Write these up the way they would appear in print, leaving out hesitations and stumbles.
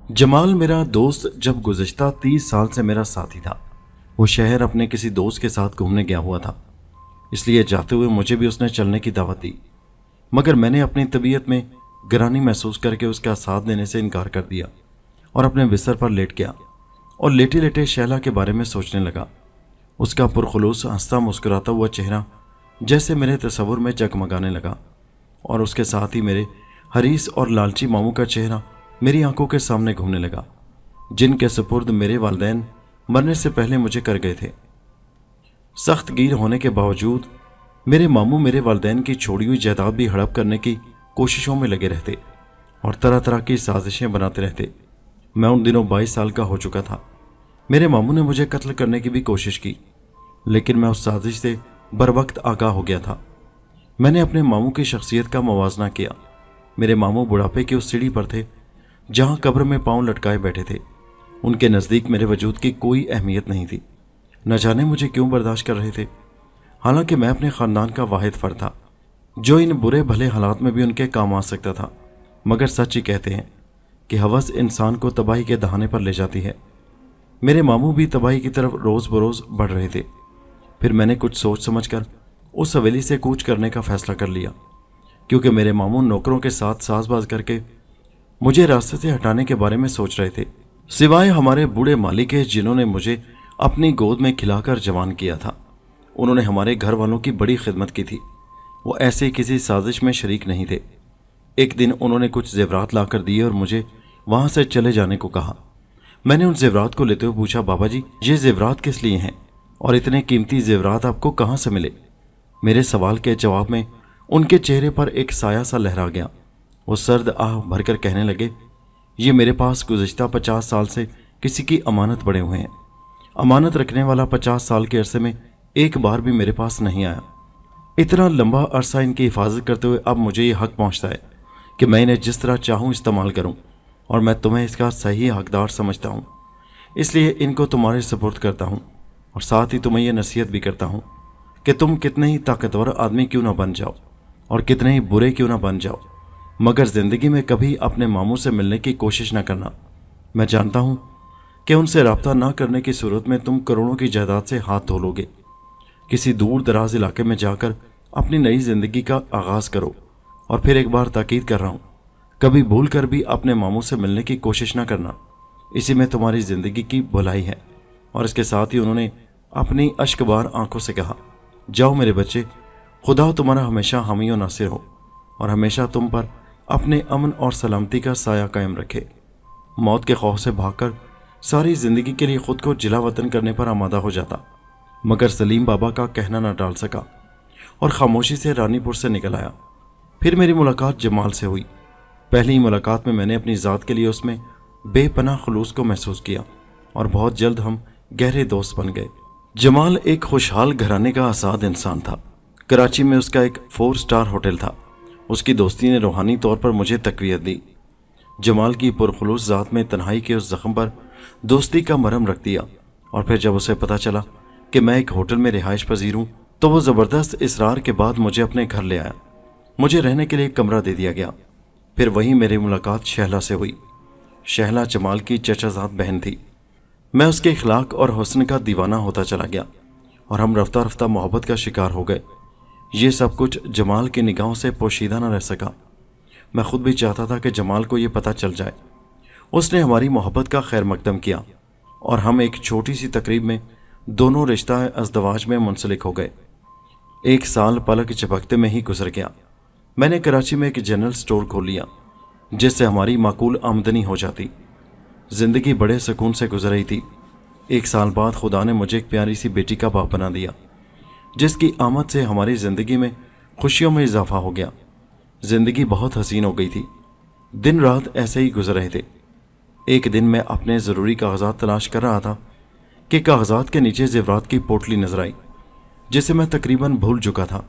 جمال میرا دوست جب گزشتہ 30 سال سے میرا ساتھی تھا۔ وہ شہر اپنے کسی دوست کے ساتھ گھومنے گیا ہوا تھا، اس لیے جاتے ہوئے مجھے بھی اس نے چلنے کی دعوت دی، مگر میں نے اپنی طبیعت میں گرانی محسوس کر کے اس کا ساتھ دینے سے انکار کر دیا اور اپنے بستر پر لیٹ گیا اور لیٹے لیٹے شہلا کے بارے میں سوچنے لگا۔ اس کا پرخلوص ہنستا مسکراتا ہوا چہرہ جیسے میرے تصور میں جگمگانے لگا، اور اس کے ساتھ ہی میرے حریص اور لالچی ماموں کا چہرہ میری آنکھوں کے سامنے گھومنے لگا، جن کے سپرد میرے والدین مرنے سے پہلے مجھے کر گئے تھے۔ سخت گیر ہونے کے باوجود میرے ماموں میرے والدین کی چھوڑی ہوئی جائیداد بھی ہڑپ کرنے کی کوششوں میں لگے رہتے اور طرح طرح کی سازشیں بناتے رہتے۔ میں ان دنوں 22 سال کا ہو چکا تھا۔ میرے ماموں نے مجھے قتل کرنے کی بھی کوشش کی، لیکن میں اس سازش سے بروقت آگاہ ہو گیا تھا۔ میں نے اپنے ماموں کی شخصیت کا موازنہ کیا۔ میرے ماموں بڑھاپے کی اس سیڑھی پر تھے جہاں قبر میں پاؤں لٹکائے بیٹھے تھے۔ ان کے نزدیک میرے وجود کی کوئی اہمیت نہیں تھی۔ نہ جانے مجھے کیوں برداشت کر رہے تھے، حالانکہ میں اپنے خاندان کا واحد فرد تھا جو ان برے بھلے حالات میں بھی ان کے کام آ سکتا تھا۔ مگر سچ ہی کہتے ہیں کہ ہوس انسان کو تباہی کے دہانے پر لے جاتی ہے۔ میرے ماموں بھی تباہی کی طرف روز بروز بڑھ رہے تھے۔ پھر میں نے کچھ سوچ سمجھ کر اس حویلی سے کوچ کرنے کا فیصلہ کر لیا، کیونکہ میرے ماموں نوکروں کے ساتھ ساز باز کر کے مجھے راستے سے ہٹانے کے بارے میں سوچ رہے تھے، سوائے ہمارے بوڑھے مالک کے جنہوں نے مجھے اپنی گود میں کھلا کر جوان کیا تھا۔ انہوں نے ہمارے گھر والوں کی بڑی خدمت کی تھی۔ وہ ایسے کسی سازش میں شریک نہیں تھے۔ ایک دن انہوں نے کچھ زیورات لا کر دیے اور مجھے وہاں سے چلے جانے کو کہا۔ میں نے ان زیورات کو لیتے ہوئے پوچھا، بابا جی یہ زیورات کس لیے ہیں اور اتنے قیمتی زیورات آپ کو کہاں سے ملے؟ میرے سوال کے جواب میں ان کے چہرے پر ایک سایہ سا لہرا گیا۔ وہ سرد آہ بھر کر کہنے لگے، یہ میرے پاس گزشتہ 50 سال سے کسی کی امانت پڑے ہوئے ہیں۔ امانت رکھنے والا 50 سال کے عرصے میں ایک بار بھی میرے پاس نہیں آیا۔ اتنا لمبا عرصہ ان کی حفاظت کرتے ہوئے اب مجھے یہ حق پہنچتا ہے کہ میں انہیں جس طرح چاہوں استعمال کروں، اور میں تمہیں اس کا صحیح حقدار سمجھتا ہوں، اس لیے ان کو تمہارے سپرد کرتا ہوں، اور ساتھ ہی تمہیں یہ نصیحت بھی کرتا ہوں کہ تم کتنے ہی طاقتور آدمی کیوں نہ بن جاؤ اور کتنے ہی برے کیوں نہ بن جاؤ، مگر زندگی میں کبھی اپنے ماموں سے ملنے کی کوشش نہ کرنا۔ میں جانتا ہوں کہ ان سے رابطہ نہ کرنے کی صورت میں تم کروڑوں کی جائیداد سے ہاتھ دھو لو گے۔ کسی دور دراز علاقے میں جا کر اپنی نئی زندگی کا آغاز کرو، اور پھر ایک بار تاکید کر رہا ہوں، کبھی بھول کر بھی اپنے ماموں سے ملنے کی کوشش نہ کرنا، اسی میں تمہاری زندگی کی بھلائی ہے۔ اور اس کے ساتھ ہی انہوں نے اپنی اشک بار آنکھوں سے کہا، جاؤ میرے بچے، خدا تمہارا ہمیشہ حامی و ناصر ہو اور ہمیشہ تم پر اپنے امن اور سلامتی کا سایہ قائم رکھے۔ موت کے خوف سے بھاگ کر ساری زندگی کے لیے خود کو جلا وطن کرنے پر آمادہ ہو جاتا، مگر سلیم بابا کا کہنا نہ ٹال سکا اور خاموشی سے رانی پور سے نکل آیا۔ پھر میری ملاقات جمال سے ہوئی۔ پہلی ملاقات میں نے اپنی ذات کے لیے اس میں بے پناہ خلوص کو محسوس کیا، اور بہت جلد ہم گہرے دوست بن گئے۔ جمال ایک خوشحال گھرانے کا آزاد انسان تھا۔ کراچی میں اس کا ایک 4 اسٹار ہوٹل تھا۔ اس کی دوستی نے روحانی طور پر مجھے تقویت دی۔ جمال کی پرخلوص ذات میں تنہائی کے اس زخم پر دوستی کا مرہم رکھ دیا، اور پھر جب اسے پتہ چلا کہ میں ایک ہوٹل میں رہائش پذیر ہوں تو وہ زبردست اصرار کے بعد مجھے اپنے گھر لے آیا۔ مجھے رہنے کے لیے ایک کمرہ دے دیا گیا۔ پھر وہیں میری ملاقات شہلا سے ہوئی۔ شہلا جمال کی چچا زاد بہن تھی۔ میں اس کے اخلاق اور حسن کا دیوانہ ہوتا چلا گیا، اور ہم رفتہ رفتہ محبت کا شکار ہو گئے۔ یہ سب کچھ جمال کی نگاہوں سے پوشیدہ نہ رہ سکا۔ میں خود بھی چاہتا تھا کہ جمال کو یہ پتہ چل جائے۔ اس نے ہماری محبت کا خیر مقدم کیا، اور ہم ایک چھوٹی سی تقریب میں دونوں رشتہ ازدواج میں منسلک ہو گئے۔ 1 سال پلک جھپکتے میں ہی گزر گیا۔ میں نے کراچی میں ایک جنرل سٹور کھول لیا جس سے ہماری معقول آمدنی ہو جاتی۔ زندگی بڑے سکون سے گزر رہی تھی۔ 1 سال بعد خدا نے مجھے ایک پیاری سی بیٹی کا باپ بنا دیا، جس کی آمد سے ہماری زندگی میں خوشیوں میں اضافہ ہو گیا۔ زندگی بہت حسین ہو گئی تھی۔ دن رات ایسے ہی گزر رہے تھے۔ ایک دن میں اپنے ضروری کاغذات تلاش کر رہا تھا کہ کاغذات کے نیچے زیورات کی پوٹلی نظر آئی، جسے میں تقریباً بھول چکا تھا،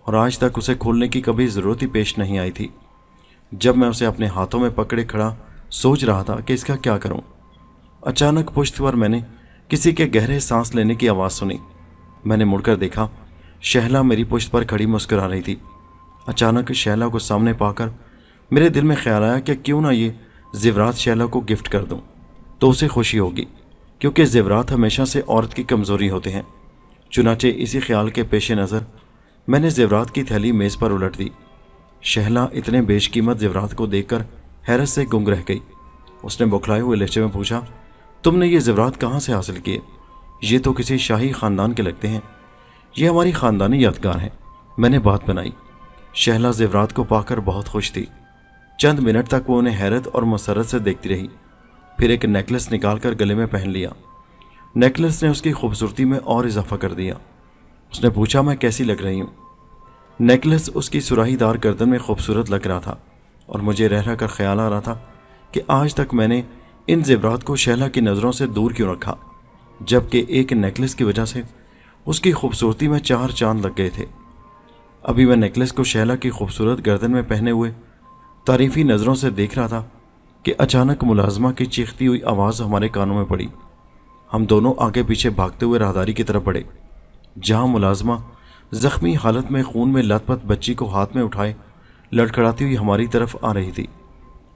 اور آج تک اسے کھولنے کی کبھی ضرورت ہی پیش نہیں آئی تھی۔ جب میں اسے اپنے ہاتھوں میں پکڑے کھڑا سوچ رہا تھا کہ اس کا کیا کروں، اچانک پشت پر میں نے کسی کے گہرے سانس لینے کی آواز سنی۔ میں نے مڑ کر دیکھا، شہلا میری پشت پر کھڑی مسکرا رہی تھی۔ اچانک شہلا کو سامنے پا کر میرے دل میں خیال آیا کہ کیوں نہ یہ زیورات شہلا کو گفٹ کر دوں تو اسے خوشی ہوگی، کیونکہ زیورات ہمیشہ سے عورت کی کمزوری ہوتے ہیں۔ چنانچہ اسی خیال کے پیش نظر میں نے زیورات کی تھیلی میز پر الٹ دی۔ شہلا اتنے بیش قیمت زیورات کو دیکھ کر حیرت سے گنگ رہ گئی۔ اس نے بوکھلائے ہوئے لہجے میں پوچھا، تم نے یہ زیورات کہاں سے حاصل کیے؟ یہ تو کسی شاہی خاندان کے لگتے ہیں۔ یہ ہماری خاندانی یادگار ہیں، میں نے بات بنائی۔ شہلا زیورات کو پا کر بہت خوش تھی۔ چند منٹ تک وہ انہیں حیرت اور مسرت سے دیکھتی رہی، پھر ایک نیکلس نکال کر گلے میں پہن لیا۔ نیکلس نے اس کی خوبصورتی میں اور اضافہ کر دیا۔ اس نے پوچھا، میں کیسی لگ رہی ہوں؟ نیکلس اس کی سراہی دار گردن میں خوبصورت لگ رہا تھا، اور مجھے رہ رہ کر خیال آ رہا تھا کہ آج تک میں نے ان زیورات کو شہلا کی نظروں سے دور کیوں رکھا، جبکہ ایک نیکلس کی وجہ سے اس کی خوبصورتی میں 4 چاند لگ گئے تھے۔ ابھی میں نیکلس کو شہلا کی خوبصورت گردن میں پہنے ہوئے تعریفی نظروں سے دیکھ رہا تھا کہ اچانک ملازمہ کی چیختی ہوئی آواز ہمارے کانوں میں پڑی۔ ہم دونوں آگے پیچھے بھاگتے ہوئے راہداری کی طرف بڑھے، جہاں ملازمہ زخمی حالت میں خون میں لت پت بچی کو ہاتھ میں اٹھائے لڑکھڑاتی ہوئی ہماری طرف آ رہی تھی۔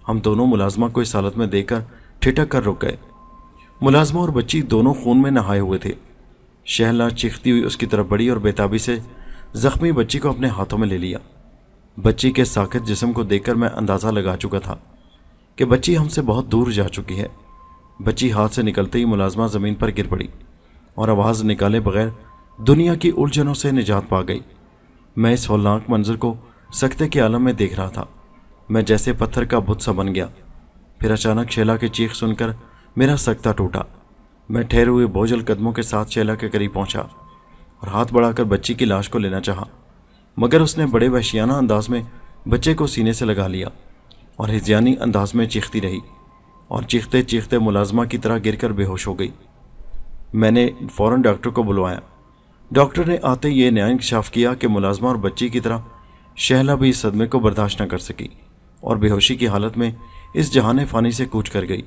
ہم دونوں ملازمہ کو اس حالت میں دیکھ کر ٹھٹک کر رک گئے۔ ملازمہ اور بچی دونوں خون میں نہائے ہوئے تھے۔ شہلا چیختی ہوئی اس کی طرف بڑھی اور بےتابی سے زخمی بچی کو اپنے ہاتھوں میں لے لیا۔ بچی کے ساکت جسم کو دیکھ کر میں اندازہ لگا چکا تھا کہ بچی ہم سے بہت دور جا چکی ہے۔ بچی ہاتھ سے نکلتے ہی ملازمہ زمین پر گر پڑی اور آواز نکالے بغیر دنیا کی الجھنوں سے نجات پا گئی۔ میں اس ہولناک منظر کو سکتے کے عالم میں دیکھ رہا تھا۔ میں جیسے پتھر کا بت سا بن گیا۔ پھر اچانک شہلا کی چیخ سن کر میرا سکتہ ٹوٹا۔ میں ٹھہرے ہوئے بوجھل قدموں کے ساتھ شہلا کے قریب پہنچا اور ہاتھ بڑھا کر بچی کی لاش کو لینا چاہا، مگر اس نے بڑے وحشیانہ انداز میں بچے کو سینے سے لگا لیا اور ہذیانی انداز میں چیختی رہی، اور چیختے چیختے ملازمہ کی طرح گر کر بے ہوش ہو گئی۔ میں نے فوراً ڈاکٹر کو بلوایا۔ ڈاکٹر نے آتے یہ نیا انکشاف کیا کہ ملازمہ اور بچی کی طرح شہلا بھی اس صدمے کو برداشت نہ کر سکی اور بے ہوشی کی حالت میں اس جہان فانی سے کوچ کر گئی۔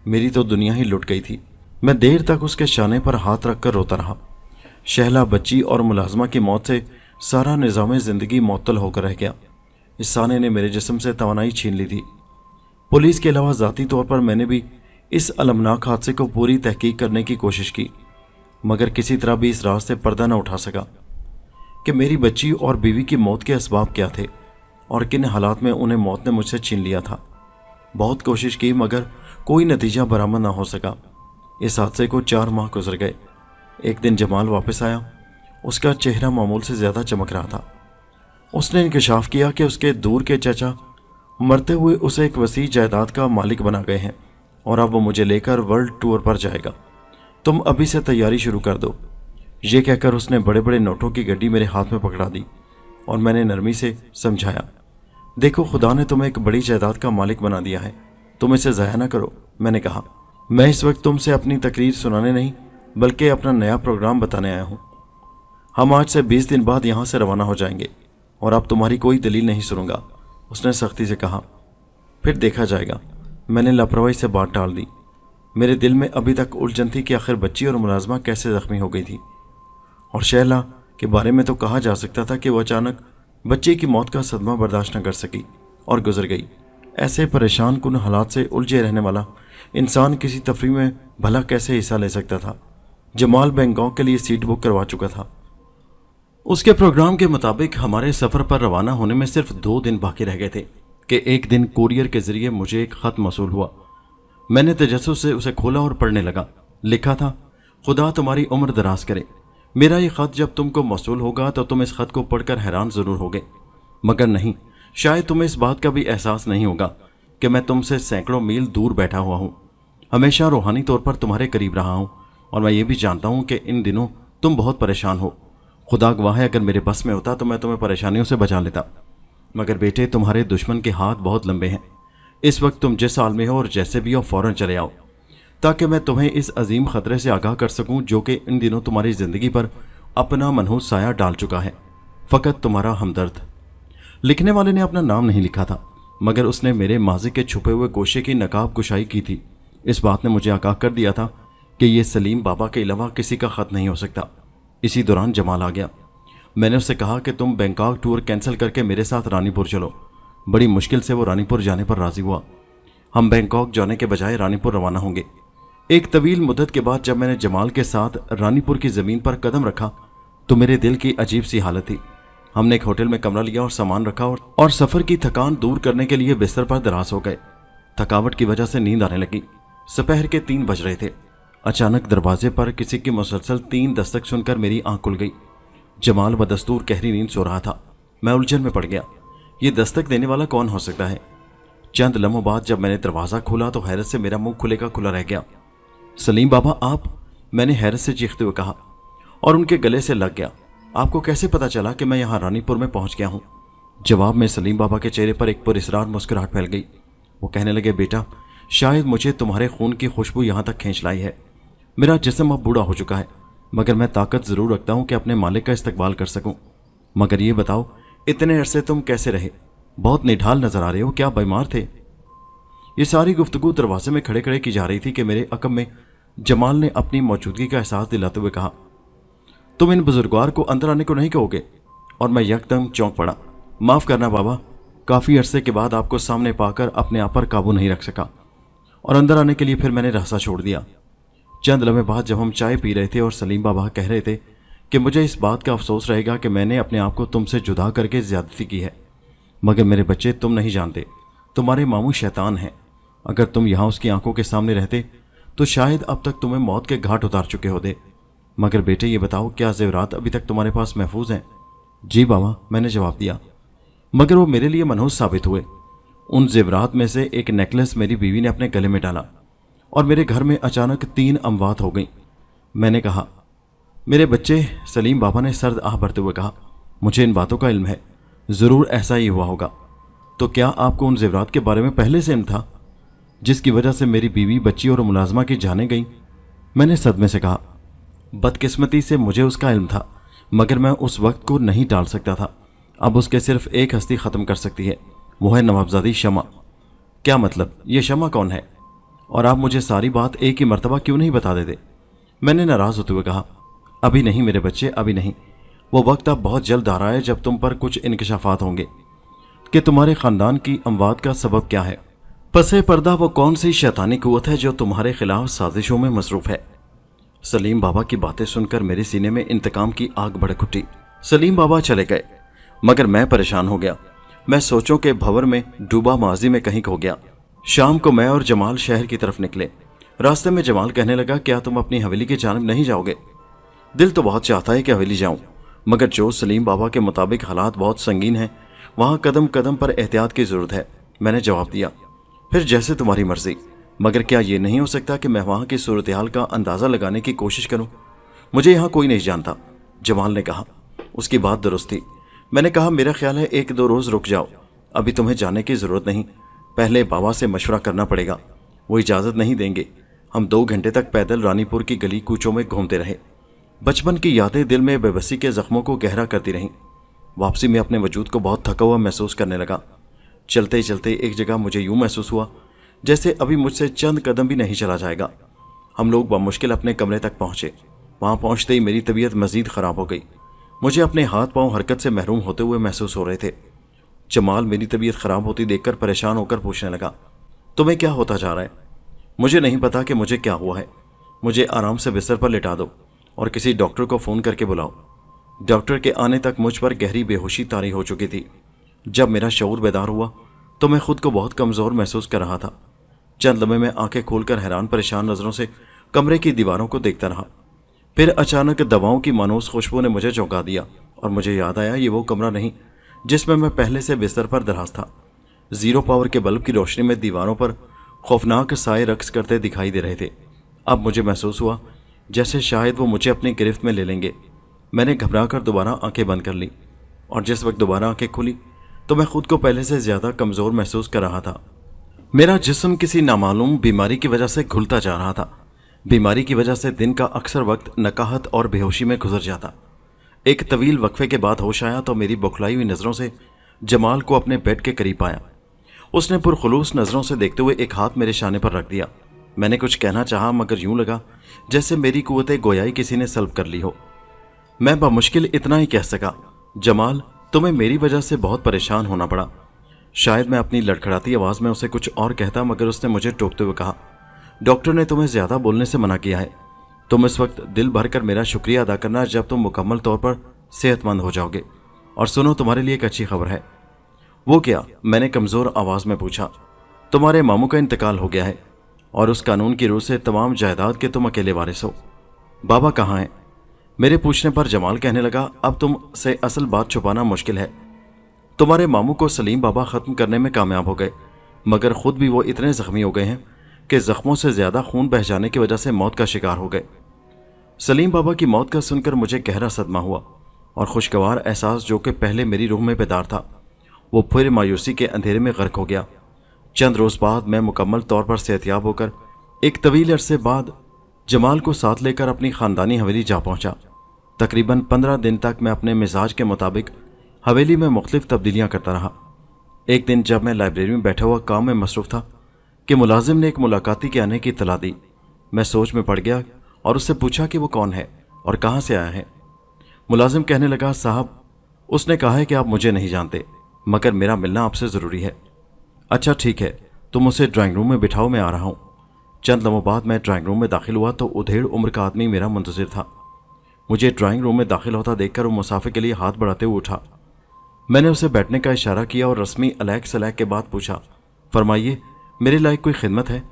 میری تو دنیا ہی لٹ گئی تھی۔ میں دیر تک اس کے شانے پر ہاتھ رکھ کر روتا رہا۔ شہلا، بچی اور ملازمہ کی موت سے سارا نظام زندگی معطل ہو کر رہ گیا۔ اس سانے نے میرے جسم سے توانائی چھین لی تھی۔ پولیس کے علاوہ ذاتی طور پر میں نے بھی اس المناک حادثے کو پوری تحقیق کرنے کی کوشش کی، مگر کسی طرح بھی اس راز سے پردہ نہ اٹھا سکا کہ میری بچی اور بیوی کی موت کے اسباب کیا تھے اور کن حالات میں انہیں موت نے مجھ سے چھین لیا تھا۔ بہت کوشش کی مگر کوئی نتیجہ برآمد نہ ہو سکا۔ اس حادثے کو 4 ماہ گزر گئے۔ ایک دن جمال واپس آیا۔ اس کا چہرہ معمول سے زیادہ چمک رہا تھا۔ اس نے انکشاف کیا کہ اس کے دور کے چچا مرتے ہوئے اسے ایک وسیع جائیداد کا مالک بنا گئے ہیں اور اب وہ مجھے لے کر ورلڈ ٹور پر جائے گا۔ تم ابھی سے تیاری شروع کر دو۔ یہ کہہ کر اس نے بڑے بڑے نوٹوں کی گڈی میرے ہاتھ میں پکڑا دی اور میں نے نرمی سے سمجھایا، دیکھو خدا نے تمہیں ایک بڑی جائیداد کا مالک بنا دیا ہے، تم اسے ضائع نہ کرو۔ میں نے کہا، میں اس وقت تم سے اپنی تقریر سنانے نہیں بلکہ اپنا نیا پروگرام بتانے آیا ہوں۔ ہم آج سے 20 دن بعد یہاں سے روانہ ہو جائیں گے اور اب تمہاری کوئی دلیل نہیں سنوں گا، اس نے سختی سے کہا۔ پھر دیکھا جائے گا۔ میں نے لاپرواہی سے بات ٹال دی۔ میرے دل میں ابھی تک الجھن تھی کہ آخر بچی اور ملازمہ کیسے زخمی ہو گئی تھی، اور شہلا کے بارے میں تو کہا جا سکتا تھا کہ وہ اچانک بچی کی موت کا صدمہ برداشت نہ کر سکی اور گزر گئی۔ ایسے پریشان کن حالات سے الجھے رہنے والا انسان کسی تفریح میں بھلا کیسے حصہ لے سکتا تھا؟ جمال بینکاک کے لیے سیٹ بک کروا چکا تھا۔ اس کے پروگرام کے مطابق ہمارے سفر پر روانہ ہونے میں صرف 2 دن باقی رہ گئے تھے کہ ایک دن کوریئر کے ذریعے مجھے ایک خط موصول ہوا۔ میں نے تجسس سے اسے کھولا اور پڑھنے لگا۔ لکھا تھا، خدا تمہاری عمر دراز کرے۔ میرا یہ خط جب تم کو موصول ہوگا تو تم اس خط کو پڑھ کر حیران ضرور ہوگے، مگر نہیں، شاید تمہیں اس بات کا بھی احساس نہیں ہوگا کہ میں تم سے سینکڑوں میل دور بیٹھا ہوا ہوں، ہمیشہ روحانی طور پر تمہارے قریب رہا ہوں، اور میں یہ بھی جانتا ہوں کہ ان دنوں تم بہت پریشان ہو۔ خدا گواہ ہے، اگر میرے بس میں ہوتا تو میں تمہیں پریشانیوں سے بچا لیتا، مگر بیٹے تمہارے دشمن کے ہاتھ بہت لمبے ہیں۔ اس وقت تم جس حال میں ہو اور جیسے بھی ہو فوراً چلے آؤ، تاکہ میں تمہیں اس عظیم خطرے سے آگاہ کر سکوں جو کہ ان دنوں تمہاری زندگی پر اپنا منحوس سایہ ڈال چکا ہے۔ فقط تمہارا ہمدرد۔ لکھنے والے نے اپنا نام نہیں لکھا تھا، مگر اس نے میرے ماضی کے چھپے ہوئے گوشے کی نقاب کشائی کی تھی۔ اس بات نے مجھے آگاہ کر دیا تھا کہ یہ سلیم بابا کے علاوہ کسی کا خط نہیں ہو سکتا۔ اسی دوران جمال آ گیا۔ میں نے اس سے کہا کہ تم بینکاک ٹور کینسل کر کے میرے ساتھ رانی پور چلو۔ بڑی مشکل سے وہ رانی پور جانے پر راضی ہوا۔ हम बैंकॉक जाने के बजाय रानीपुर रवाना होंगे। एक तवील मुद्दत के बाद जब मैंने जमाल के साथ रानीपुर की ज़मीन पर कदम रखा तो मेरे दिल की अजीब सी हालत थी। हमने एक होटल में कमरा लिया और सामान रखा और सफ़र की थकान दूर करने के लिए बिस्तर पर दराज हो गए। थकावट की वजह से नींद आने लगी। दोपहर के 3 बज रहे थे। अचानक दरवाजे पर किसी की मुसलसल 3 दस्तक सुनकर मेरी आंख खुल गई। जमाल बदस्तूर गहरी नींद सो रहा था। मैं उलझन में पड़ गया। ये दस्तक देने वाला कौन हो सकता है? चंद लम्हों बाद जब मैंने दरवाज़ा खोला तो हैरत से मेरा मुंह खुले का खुला रह गया। सलीम बाबा आप? मैंने हैरत से चीखते हुए कहा और उनके गले से लग गया। आपको कैसे पता चला कि मैं यहाँ रानीपुर में पहुँच गया हूँ? जवाब में सलीम बाबा के चेहरे पर एक पुरस्रार मुस्कुराहट फैल गई। वो कहने लगे, बेटा शायद मुझे तुम्हारे खून की खुशबू यहाँ तक खींच लाई है। मेरा जिस्म अब बूढ़ा हो चुका है मगर मैं ताकत ज़रूर रखता हूँ कि अपने मालिक का इस्तकबाल कर सकूँ। मगर ये बताओ इतने अरसे तुम कैसे रहे? बहुत निढाल नजर आ रहे हो, क्या बीमार थे? ये सारी गुफ्तगू दरवाजे में खड़े खड़े की जा रही थी कि मेरे अकब में जमाल ने अपनी मौजूदगी का एहसास दिलाते हुए कहा, तुम इन बुजुर्गवार को अंदर आने को नहीं कहोगे? और मैं यकदम चौंक पड़ा। माफ़ करना बाबा, काफ़ी अरसे के बाद आपको सामने पाकर अपने आप पर काबू नहीं रख सका और अंदर आने के लिए फिर मैंने रास्ता छोड़ दिया। चंद लम्हे बाद जब हम चाय पी रहे थे और सलीम बाबा कह रहे थे कि मुझे इस बात का अफसोस रहेगा कि मैंने अपने आप को तुमसे जुदा करके ज़्यादती की है, मगर मेरे बच्चे तुम नहीं जानते, तुम्हारे मामू शैतान हैं। अगर तुम यहाँ उसकी आंखों के सामने रहते तो शायद अब तक तुम्हें मौत के घाट उतार चुके होते। मगर बेटे ये बताओ, क्या ज़ेवरात अभी तक तुम्हारे पास महफूज हैं? जी बाबा, मैंने जवाब दिया। मगर वो मेरे लिए मनहूस साबित हुए। उन ज़ेवरात में से एक नेकलेस मेरी बीवी ने अपने गले में डाला और मेरे घर में अचानक 3 अमवात हो गई। मैंने कहा, मेरे बच्चे? सलीम बाबा ने सर्द आह भरते हुए कहा, मुझे इन बातों का इल्म है, ज़रूर ऐसा ही हुआ होगा। तो क्या आपको उन ज़ेवरात के बारे में पहले से इल्म था जिसकी वजह से मेरी बीवी, बच्ची और मुलाजमा की जाने गई? मैंने सदमे से कहा, बदकिस्मती से मुझे उसका इल्म था मगर मैं उस वक्त को नहीं टाल सकता था। अब उसके सिर्फ एक हस्ती ख़त्म कर सकती है, वो है नवाबजादी शमा। क्या मतलब? ये शमा कौन है? और आप मुझे सारी बात एक ही मर्तबा क्यों नहीं बता देते? मैंने नाराज़ होते हुए कहा, अभी नहीं मेरे बच्चे, अभी नहीं। वो वक्त अब बहुत जल्द आ रहा है जब तुम पर कुछ इंकशाफात होंगे कि तुम्हारे ख़ानदान की अमवात का सबब क्या है। पसे पर्दा वो कौन सी शैतानी कुव्वत है जो तुम्हारे खिलाफ साजिशों में मसरूफ़ है। सलीम बाबा की बातें सुनकर मेरे सीने में इंतकाम की आग भड़क उठी। सलीम बाबा चले गए मगर मैं परेशान हो गया। मैं सोचों के भंवर में डूबा माजी में कहीं खो गया। शाम को मैं और जमाल शहर की तरफ निकले। रास्ते में जमाल कहने लगा, क्या तुम अपनी हवेली की जानिब नहीं जाओगे? दिल तो बहुत चाहता है कि हवेली जाऊं, मगर जो सलीम बाबा के मुताबिक हालात बहुत संगीन हैं, वहाँ कदम कदम पर एहतियात की ज़रूरत है। मैंने जवाब दिया, फिर जैसे तुम्हारी मर्जी, मगर क्या ये नहीं हो सकता कि मैं वहाँ की सूरत हाल का अंदाज़ा लगाने की कोशिश करूँ? मुझे यहाँ कोई नहीं जानता। जमाल ने कहा। उसकी बात दुरुस्त थी। मैंने कहा, मेरा ख्याल है 1-2 रोज़ रुक जाओ, अभी तुम्हें जाने की ज़रूरत नहीं। पहले बाबा से मशवरा करना पड़ेगा, वो इजाज़त नहीं देंगे। हम 2 घंटे तक पैदल रानीपुर की गली कूचों में घूमते रहे। बचपन की यादें दिल में बेबसी के ज़ख्मों को गहरा करती रहीं। वापसी में अपने वजूद को बहुत थका हुआ महसूस करने लगा। चलते चलते एक जगह मुझे यूँ महसूस हुआ जैसे अभी मुझसे चंद कदम भी नहीं चला जाएगा। हम लोग बामुश्किल अपने कमरे तक पहुँचे। वहाँ पहुँचते ही मेरी तबीयत मज़ीद ख़राब हो गई। मुझे अपने हाथ पांव हरकत से महरूम होते हुए महसूस हो रहे थे। जमाल मेरी तबीयत ख़राब होती देखकर परेशान होकर पूछने लगा, तुम्हें क्या होता जा रहा है? मुझे नहीं पता कि मुझे क्या हुआ है। मुझे आराम से बिस्तर पर लिटा दो और किसी डॉक्टर को फ़ोन करके बुलाओ। डॉक्टर के आने तक मुझ पर गहरी बेहोशी तारी हो चुकी थी। जब मेरा शऊर बेदार हुआ तो मैं खुद को बहुत कमज़ोर महसूस कर रहा था। चंद लम्हे में आंखें खोलकर हैरान परेशान नज़रों से कमरे की दीवारों को देखता रहा। फिर अचानक दवाओं की मानूस खुशबू ने मुझे चौंका दिया और मुझे याद आया ये वो कमरा नहीं जिसमें मैं पहले से बिस्तर पर दराज था। 0 पावर के बल्ब की रोशनी में दीवारों पर खौफनाक साए रक्स करते दिखाई दे रहे थे। अब मुझे महसूस हुआ जैसे शायद वो मुझे अपनी गिरफ्त में ले लेंगे। मैंने घबरा कर दोबारा आंखें बंद कर ली और जिस वक्त दोबारा आंखें खुली तो मैं खुद को पहले से ज़्यादा कमज़ोर महसूस कर रहा था। मेरा जिस्म किसी नामालूम बीमारी की वजह से घुलता जा रहा था। बीमारी की वजह से दिन का अक्सर वक्त नकाहत और बेहोशी में गुजर जाता। एक तवील वक्फे के बाद होश आया तो मेरी बौखलाई हुई नज़रों से जमाल को अपने बेड के करीब पाया। उसने पुरखुलूस नज़रों से देखते हुए एक हाथ मेरे शाने पर रख दिया। मैंने कुछ कहना चाहा मगर यूं लगा जैसे मेरी कुव्वते गोयाई किसी ने सल्ब कर ली हो। मैं बामुश्किल इतना ही कह सका, जमाल तुम्हें मेरी वजह से बहुत परेशान होना पड़ा। शायद मैं अपनी लड़खड़ाती आवाज़ में उसे कुछ और कहता, मगर उसने मुझे टोकते हुए कहा, डॉक्टर ने तुम्हें ज़्यादा बोलने से मना किया है। तुम इस वक्त दिल भर कर मेरा शुक्रिया अदा करना जब तुम मुकम्मल तौर पर सेहतमंद हो जाओगे। और सुनो, तुम्हारे लिए एक अच्छी खबर है। वो क्या? मैंने कमज़ोर आवाज़ में पूछा। तुम्हारे मामू का इंतकाल हो गया है और उस कानून की रूह से तमाम जायदाद के तुम अकेले वारिस हो। बाबा कहाँ हैं? मेरे पूछने पर जमाल कहने लगा, अब तुम से असल बात छुपाना मुश्किल है। तुम्हारे मामू को सलीम बाबा ख़त्म करने में कामयाब हो गए, मगर खुद भी वो इतने ज़ख्मी हो गए हैं कि ज़ख्मों से ज़्यादा खून बह जाने की वजह से मौत का शिकार हो गए। सलीम बाबा की मौत का सुनकर मुझे गहरा सदमा हुआ और खुशगवार एहसास जो कि पहले मेरी रूह में बेदार था, वो फिर मायूसी के अंधेरे में गर्क हो गया। चंद रोज़ बाद मैं मुकम्मल तौर पर सेहतियाब होकर एक तवील अरसे बाद जमाल को साथ लेकर अपनी ख़ानदानी हवेली जा पहुंचा। तकरीबन 15 दिन तक मैं अपने मिजाज के मुताबिक हवेली में मुख्तलिफ तब्दीलियाँ करता रहा। एक दिन जब मैं लाइब्रेरी में बैठा हुआ काम में मसरूफ़ था कि मुलाजिम ने एक मुलाकाती के आने की इत्तला दी। मैं सोच में पड़ गया और उससे पूछा कि वो कौन है और कहाँ से आया है। मुलाजिम कहने लगा, साहब, उसने कहा है कि आप मुझे नहीं जानते, मगर मेरा मिलना आपसे ज़रूरी है। अच्छा ठीक है, तुम उसे ड्राइंग रूम में बिठाओ, मैं आ रहा हूँ। चंद लम्हों बाद मैं ड्राइंग रूम में दाखिल हुआ तो उधेड़ उम्र का आदमी मेरा मुंतज़िर था। मुझे ड्राइंग रूम में दाखिल होता देखकर वो मुसाफिर के लिए हाथ बढ़ाते हुए उठा। मैंने उसे बैठने का इशारा किया और रस्मी अलैक सलैक के बाद पूछा, फरमाइए, मेरे लायक कोई खिदमत है?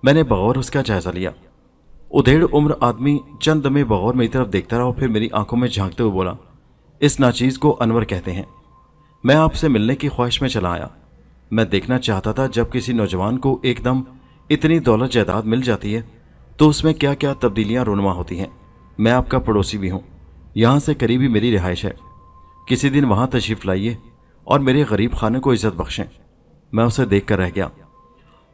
मैंने बगौर उसका जायज़ा लिया। उधेड़ उम्र आदमी चंद दमे बगौर मेरी तरफ देखता रहा और फिर मेरी आंखों में झांकते हुए बोला, इस नाचीज़ को अनवर कहते हैं। मैं आपसे मिलने की ख्वाहिश में चला आया। मैं देखना चाहता था जब किसी नौजवान को एकदम इतनी दौलत जायदाद मिल जाती है तो उसमें क्या क्या तब्दीलियाँ रूनुमा होती हैं। मैं आपका पड़ोसी भी हूँ, यहाँ से करीबी मेरी रिहाइश है। किसी दिन वहाँ तशरीफ़ लाइए और मेरे गरीब खाने को इज़्ज़त बख्शें। मैं उसे देख कर रह गया,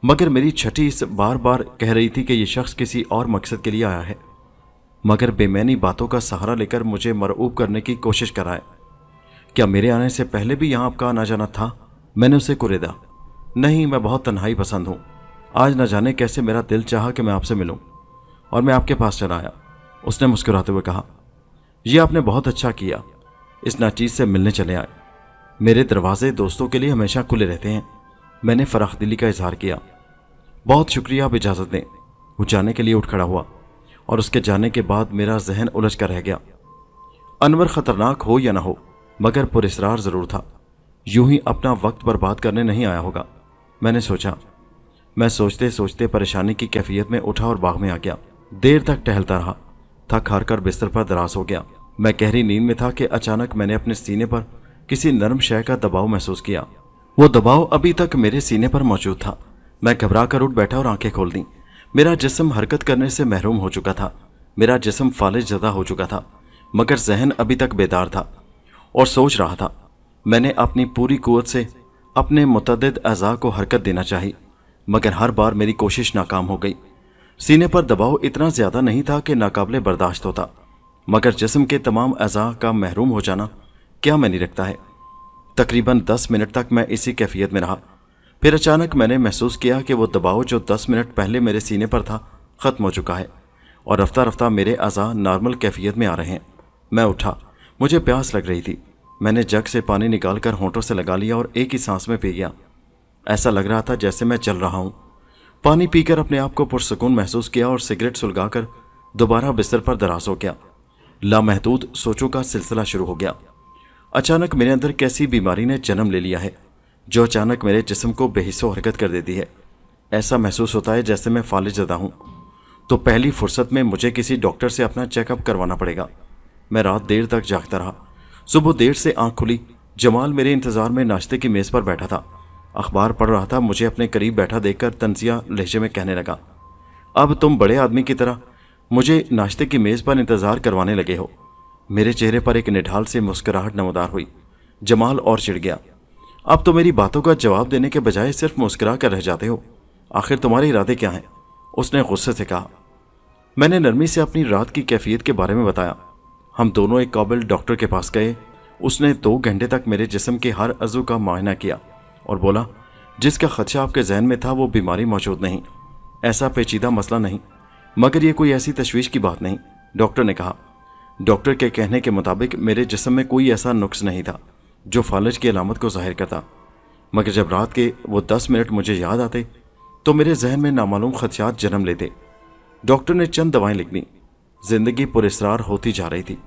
मगर मेरी छठी इस बार बार कह रही थी कि यह शख्स किसी और मकसद के लिए आया है, मगर बेमैनी बातों का सहारा लेकर मुझे मरऊब करने की कोशिश कराए। क्या मेरे आने से पहले भी यहाँ आपका आना जाना था? मैंने उसे कुरेदा। नहीं, मैं बहुत तन्हाई पसंद हूँ। आज न जाने कैसे मेरा दिल चाहा कि मैं आपसे मिलूँ और मैं आपके पास चला आया। उसने मुस्कुराते हुए कहा, यह आपने बहुत अच्छा किया, इस नाचीज़ से मिलने चले आए। मेरे दरवाजे दोस्तों के लिए हमेशा खुले रहते हैं। मैंने फराखदिली का इजहार किया। बहुत शुक्रिया, आप इजाज़त दें। वो जाने के लिए उठ खड़ा हुआ और उसके जाने के बाद मेरा जहन उलझ कर रह गया। अनवर ख़तरनाक हो या ना हो, मगर पुरस्रार ज़रूर था। यूं ही अपना वक्त बर्बाद करने नहीं आया होगा, मैंने सोचा। मैं सोचते सोचते परेशानी की कैफियत में उठा और बाग में आ गया। देर तक टहलता रहा, थक हार कर बिस्तर पर दराज हो गया। मैं गहरी नींद में था कि अचानक मैंने अपने सीने पर किसी नरम शय का दबाव महसूस किया। वो दबाव अभी तक मेरे सीने पर मौजूद था। मैं घबरा कर उठ बैठा और आंखें खोल दी। मेरा जिस्म हरकत करने से महरूम हो चुका था। मेरा जिस्म फालिज ज़दा हो चुका था, मगर जहन अभी तक बेदार था और सोच रहा था। मैंने अपनी पूरी कुव्वत से अपने मुतअद्दिद अज़ा को हरकत देना चाहिए, मगर हर बार मेरी कोशिश नाकाम हो गई। सीने पर दबाव इतना ज़्यादा नहीं था कि नाकाबिले बर्दाश्त होता, मगर जिस्म के तमाम अज़ा का महरूम हो जाना क्या मायने रखता है। तकरीबन 10 मिनट तक मैं इसी कैफियत में रहा। फिर अचानक मैंने महसूस किया कि वो दबाव जो 10 मिनट पहले मेरे सीने पर था ख़त्म हो चुका है और रफ्ता रफ्ता मेरे अज़ा नॉर्मल कैफियत में आ रहे हैं। मैं उठा, मुझे प्यास लग रही थी। मैंने जग से पानी निकालकर होंठों से लगा लिया और एक ही सांस में पी गया। ऐसा लग रहा था जैसे मैं चल रहा हूँ। पानी पीकर अपने आप को पुरसकून महसूस किया और सिगरेट सुलगाकर दोबारा बिस्तर पर दराज हो गया। लामहदूद सोचों का सिलसिला शुरू हो गया। अचानक मेरे अंदर कैसी बीमारी ने जन्म ले लिया है जो अचानक मेरे जिस्म को बेहिस्सो हरकत कर देती है। ऐसा महसूस होता है जैसे मैं फालिज ज़दा हूँ। तो पहली फुर्सत में मुझे किसी डॉक्टर से अपना चेकअप करवाना पड़ेगा। मैं रात देर तक जागता रहा। सुबह देर से आंख खुली। जमाल मेरे इंतज़ार में नाश्ते की मेज़ पर बैठा था, अखबार पढ़ रहा था। मुझे अपने करीब बैठा देखकर तंजिया लहजे में कहने लगा, अब तुम बड़े आदमी की तरह मुझे नाश्ते की मेज़ पर इंतज़ार करवाने लगे हो। मेरे चेहरे पर एक निढाल से मुस्कुराहट नमदार हुई। जमाल और चिढ़ गया, अब तो मेरी बातों का जवाब देने के बजाय सिर्फ मुस्कुरा कर रह जाते हो। आखिर तुम्हारे इरादे क्या हैं? उसने गुस्से से कहा। मैंने नरमी से अपनी रात की कैफियत के बारे में बताया। हम दोनों एक काबिल डॉक्टर के पास गए। उसने 2 घंटे तक मेरे जिस्म के हर अज़ू का मुआयना किया और बोला, जिसका खदशा आपके जहन में था वो बीमारी मौजूद नहीं, ऐसा पेचीदा मसला नहीं, मगर ये कोई ऐसी तशवीश की बात नहीं, डॉक्टर ने कहा। डॉक्टर के कहने के मुताबिक मेरे जिस्म में कोई ऐसा नुक्स नहीं था जो फालिज की अलामत को ज़ाहिर करता। मगर जब रात के वो 10 मिनट मुझे याद आते तो मेरे जहन में नामालूम खदशात जन्म लेते। डॉक्टर ने चंद दवाएं लिख दी। जिंदगी पुरस्रार होती जा रही थी।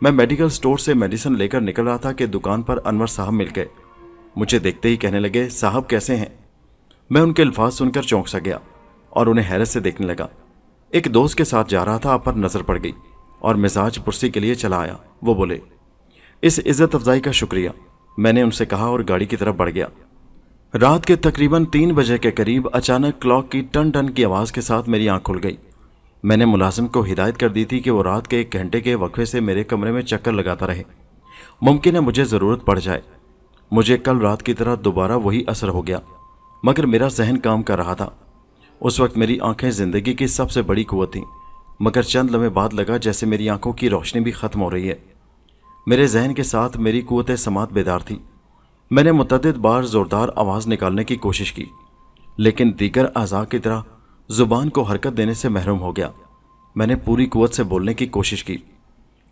मैं मेडिकल स्टोर से मेडिसिन लेकर निकल रहा था कि दुकान पर अनवर साहब मिल गए। मुझे देखते ही कहने लगे, साहब कैसे हैं? मैं उनके अल्फाज सुनकर चौंक सा गया और उन्हें हैरत से देखने लगा। एक दोस्त के साथ जा रहा था, आप पर नजर पड़ गई और मिजाज पुरसी के लिए चला आया। वो बोले, इस इज्जत अफजाई का शुक्रिया, मैंने उनसे कहा और गाड़ी की तरफ बढ़ गया। रात के तकरीबन 3 बजे के करीब अचानक क्लॉक की टन टन की आवाज़ के साथ मेरी आंख खुल गई। मैंने मुलाजिम को हिदायत कर दी थी कि वो रात के 1 घंटे के वक्फे से मेरे कमरे में चक्कर लगाता रहे। मुमकिन है मुझे ज़रूरत पड़ जाए। मुझे कल रात की तरह दोबारा वही असर हो गया, मगर मेरा जहन काम कर रहा था। उस वक्त मेरी आंखें ज़िंदगी की सबसे बड़ी कुव्वत थीं, मगर चंद लम्हे बाद लगा जैसे मेरी आंखों की रोशनी भी ख़त्म हो रही है। मेरे जहन के साथ मेरी कुव्वत समात बेदार थी। मैंने मुतअद्दिद बार ज़ोरदार आवाज़ निकालने की कोशिश की, लेकिन दीगर अज़ा की तरह ज़ुबान को हरकत देने से महरूम हो गया। मैंने पूरी कुव्वत से बोलने की कोशिश की।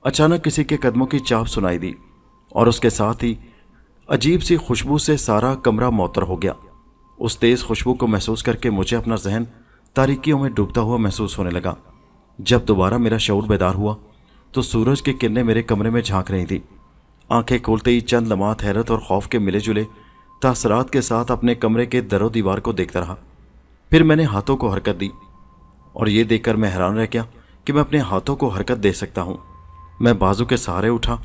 अचानक किसी के कदमों की चाप सुनाई दी और उसके साथ ही अजीब सी खुशबू से सारा कमरा मौतर हो गया। उस तेज़ खुशबू को महसूस करके मुझे अपना जहन तारीकियों में डूबता हुआ महसूस होने लगा। जब दोबारा मेरा शऊर बेदार हुआ तो सूरज की किरणें मेरे कमरे में झांक रही थी। आंखें खोलते ही चंद लम्हात हैरत और खौफ के मिले जुले तासरात के साथ अपने कमरे के दरो दीवार को देखता रहा। फिर मैंने हाथों को हरकत दी और ये देखकर मैं हैरान रह गया कि मैं अपने हाथों को हरकत दे सकता हूँ। मैं बाजू के सहारे उठा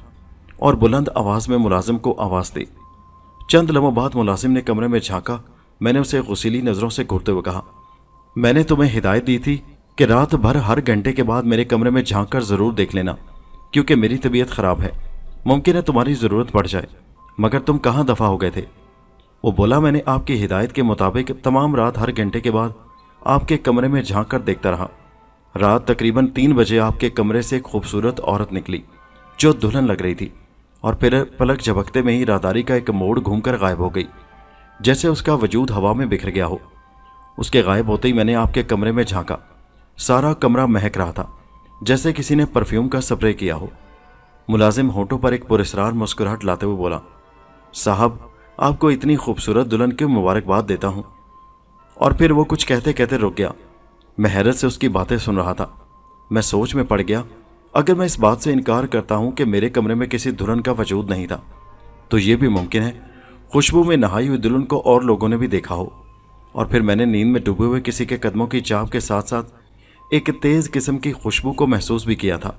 और बुलंद आवाज़ में मुलाजिम को आवाज़ दी। चंद लम्हों बाद मुलाजिम ने कमरे में झांका। मैंने उसे गुस्सीली नज़रों से घूरते हुए कहा, मैंने तुम्हें हिदायत दी थी कि रात भर हर घंटे के बाद मेरे कमरे में झांक कर ज़रूर देख लेना, क्योंकि मेरी तबीयत ख़राब है, मुमकिन है तुम्हारी ज़रूरत पड़ जाए। मगर तुम कहाँ दफ़ा हो गए थे? वो बोला, मैंने आपकी हिदायत के मुताबिक तमाम रात हर घंटे के बाद आपके कमरे में झांक कर देखता रहा। रात तकरीबन 3 बजे आपके कमरे से एक खूबसूरत औरत निकली जो दुल्हन लग रही थी और फिर पलक झपकते में ही राहदारी का एक मोड़ घूमकर गायब हो गई, जैसे उसका वजूद हवा में बिखर गया हो। उसके गायब होते ही मैंने आपके कमरे में झांका। सारा कमरा महक रहा था, जैसे किसी ने परफ्यूम का स्प्रे किया हो। मुलाजिम होठों पर एक पुरस्रार मुस्कुराहट लाते हुए बोला, साहब आपको इतनी खूबसूरत दुल्हन की मुबारकबाद देता हूँ। और फिर वो कुछ कहते कहते रुक गया। मैं हैरत से उसकी बातें सुन रहा था। मैं सोच में पड़ गया, अगर मैं इस बात से इनकार करता हूँ कि मेरे कमरे में किसी दुल्हन का वजूद नहीं था, तो ये भी मुमकिन है खुशबू में नहाई हुई दुल्हन को और लोगों ने भी देखा हो। और फिर मैंने नींद में डूबे हुए किसी के कदमों की चाप के साथ साथ एक तेज़ किस्म की खुशबू को महसूस भी किया था,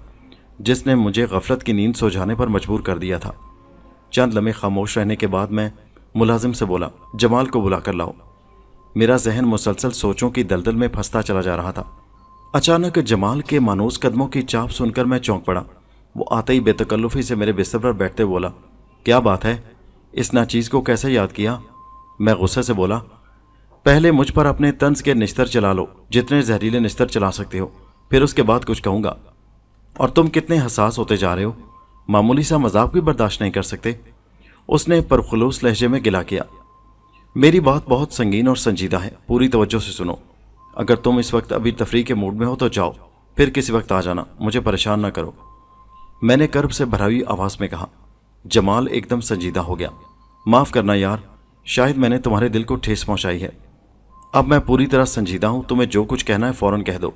जिसने मुझे गफलत की नींद सो जाने पर मजबूर कर दिया था। चंद लम्हे खामोश रहने के बाद मैं मुलाजिम से बोला, जमाल को बुला कर लाओ। मेरा जहन मुसलसल सोचों की दलदल में फंसता चला जा रहा था। अचानक जमाल के मानूस कदमों की चाप सुनकर मैं चौंक पड़ा। वो आते ही बेतकल्लुफ़ी से मेरे बिस्तर पर बैठते बोला, क्या बात है, इस नाचीज़ को कैसे याद किया? मैं गुस्से से बोला, पहले मुझ पर अपने तंज के निस्तर चला लो, जितने जहरीले निस्तर चला सकते हो, फिर उसके बाद कुछ कहूँगा। और तुम कितने हसास होते जा रहे हो, मामूली सा मजाक भी बर्दाश्त नहीं कर सकते। उसने परखुलूस लहजे में गिला किया, मेरी बात बहुत संगीन और संजीदा है, पूरी तवज्जो से सुनो। अगर तुम इस वक्त अभी तफरीह के मूड में हो तो जाओ, फिर किसी वक्त आ जाना, मुझे परेशान ना करो। मैंने कर्ब से भरी हुई आवाज़ में कहा। जमाल एकदम संजीदा हो गया, माफ़ करना यार, शायद मैंने तुम्हारे दिल को ठेस पहुंचाई है। अब मैं पूरी तरह संजीदा हूं, तुम्हें जो कुछ कहना है फ़ौरन कह दो,